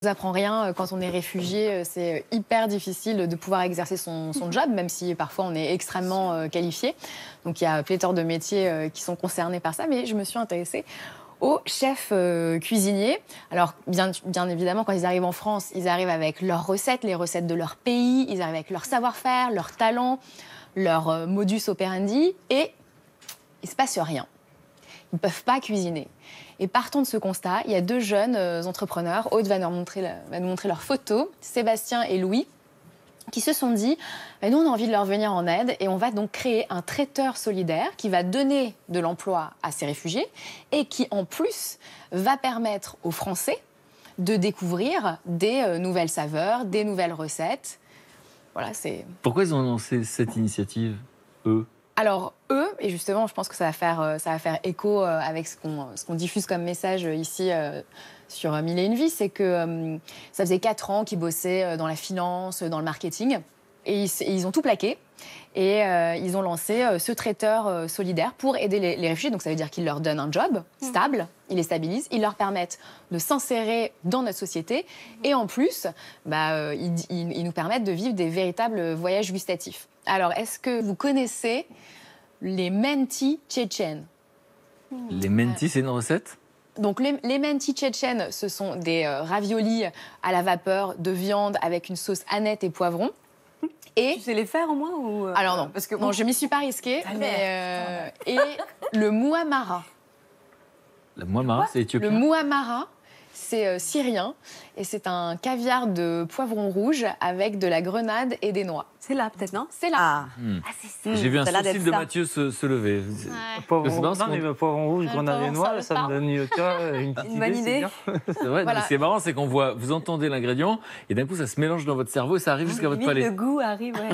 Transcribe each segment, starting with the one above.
Ça ne nous apprend rien quand on est réfugié, c'est hyper difficile de pouvoir exercer son job, même si parfois on est extrêmement qualifié. Donc il y a pléthore de métiers qui sont concernés par ça, mais je me suis intéressée aux chefs cuisiniers. Alors bien évidemment, quand ils arrivent en France, ils arrivent avec leurs recettes, les recettes de leur pays, ils arrivent avec leur savoir-faire, leur talent, leur modus operandi, et il ne se passe rien. Ils ne peuvent pas cuisiner. Et partant de ce constat, il y a deux jeunes entrepreneurs, Aude va nous montrer leurs photos, Sébastien et Louis, qui se sont dit, nous on a envie de leur venir en aide et on va donc créer un traiteur solidaire qui va donner de l'emploi à ces réfugiés et qui en plus va permettre aux Français de découvrir des nouvelles saveurs, des nouvelles recettes. Voilà, c'est... Pourquoi ils ont lancé cette initiative, eux ? Alors, eux, et justement, je pense que ça va faire écho avec ce qu'on diffuse comme message ici sur Mille et une vies, c'est que ça faisait 4 ans qu'ils bossaient dans la finance, dans le marketing, et ils ont tout plaqué. Et ils ont lancé ce traiteur solidaire pour aider les réfugiés. Donc ça veut dire qu'ils leur donnent un job stable, ils les stabilisent, ils leur permettent de s'insérer dans notre société. Et en plus, ils nous permettent de vivre des véritables voyages gustatifs. Alors, est-ce que vous connaissez les mentis tchétchènes ? Les mentis, c'est une recette ? Donc les mentis tchétchènes, ce sont des raviolis à la vapeur de viande avec une sauce aneth et poivron. Et tu sais les faire au moins ou Alors non, parce que bon, je m'y suis pas risquée. Et le muamara. Le muamara, c'est éthiopien. Le muamara, c'est syrien et c'est un caviar de poivron rouge avec de la grenade et des noix. C'est là peut-être, non? C'est là. Ah, c'est ça. J'ai vu un ça a l'air sourcil d'être de ça. Mathieu se lever. Poivron rouge, grenade et noix, ça me donne une petite Une bonne idée. C'est vrai, Voilà. c'est marrant, c'est qu'on voit, vous entendez l'ingrédient et d'un coup ça se mélange dans votre cerveau et ça arrive jusqu'à votre Limite, palais. le goût arrive, ouais.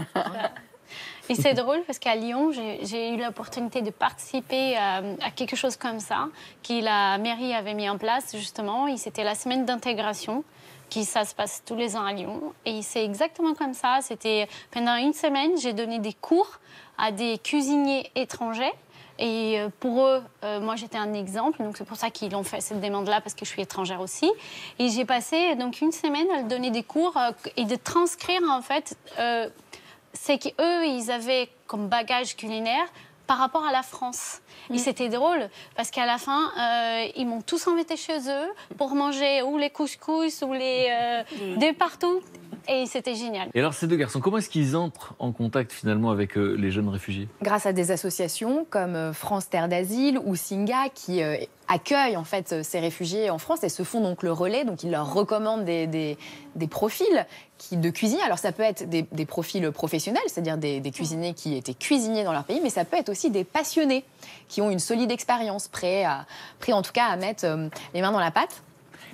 Et c'est drôle parce qu'à Lyon, j'ai eu l'opportunité de participer à quelque chose comme ça, que la mairie avait mis en place justement. Et c'était la semaine d'intégration, ça se passe tous les ans à Lyon. Et c'est exactement comme ça. C'était pendant une semaine, j'ai donné des cours à des cuisiniers étrangers. Et pour eux, moi j'étais un exemple, donc c'est pour ça qu'ils ont fait cette demande-là, parce que je suis étrangère aussi. Et j'ai passé donc une semaine à donner des cours et de transcrire en fait... c'est qu'eux, ils avaient comme bagage culinaire par rapport à la France. Et c'était drôle, parce qu'à la fin, ils m'ont tous invité chez eux pour manger ou les couscous ou de partout. Et c'était génial. Et alors ces deux garçons, comment est-ce qu'ils entrent en contact finalement avec les jeunes réfugiés ? Grâce à des associations comme France Terre d'Asile ou Singa qui accueillent en fait ces réfugiés en France et se font donc le relais. Donc ils leur recommandent des profils de cuisiniers. Alors ça peut être des profils professionnels, c'est-à-dire des cuisiniers qui étaient cuisiniers dans leur pays, mais ça peut être aussi des passionnés qui ont une solide expérience, prêts en tout cas à mettre les mains dans la pâte.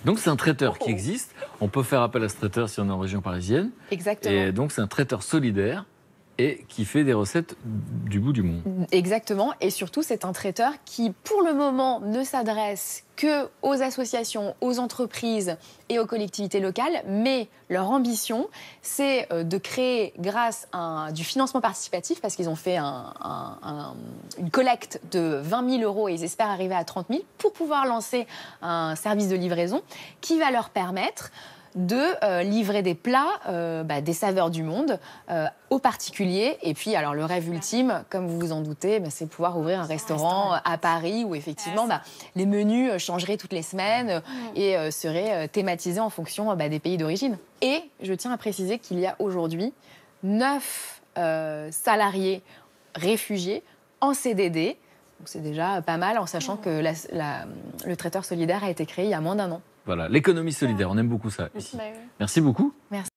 Donc c'est un traiteur qui existe, on peut faire appel à ce traiteur si on est en région parisienne. Exactement. Et donc c'est un traiteur solidaire et qui fait des recettes du bout du monde. Exactement, et surtout c'est un traiteur qui pour le moment ne s'adresse que aux associations, aux entreprises et aux collectivités locales, mais leur ambition c'est de créer grâce à du financement participatif, parce qu'ils ont fait une collecte de 20 000 € et ils espèrent arriver à 30 000 pour pouvoir lancer un service de livraison qui va leur permettre de livrer des plats, des saveurs du monde aux particuliers. Et puis, alors, le rêve ultime, comme vous vous en doutez, c'est pouvoir ouvrir un restaurant à Paris où, effectivement, les menus changeraient toutes les semaines et seraient thématisés en fonction des pays d'origine. Et je tiens à préciser qu'il y a aujourd'hui 9 salariés réfugiés en CDD. Donc, c'est déjà pas mal, en sachant que le traiteur solidaire a été créé il y a moins d'1 an. Voilà, l'économie solidaire, on aime beaucoup ça ici. Merci beaucoup. Merci.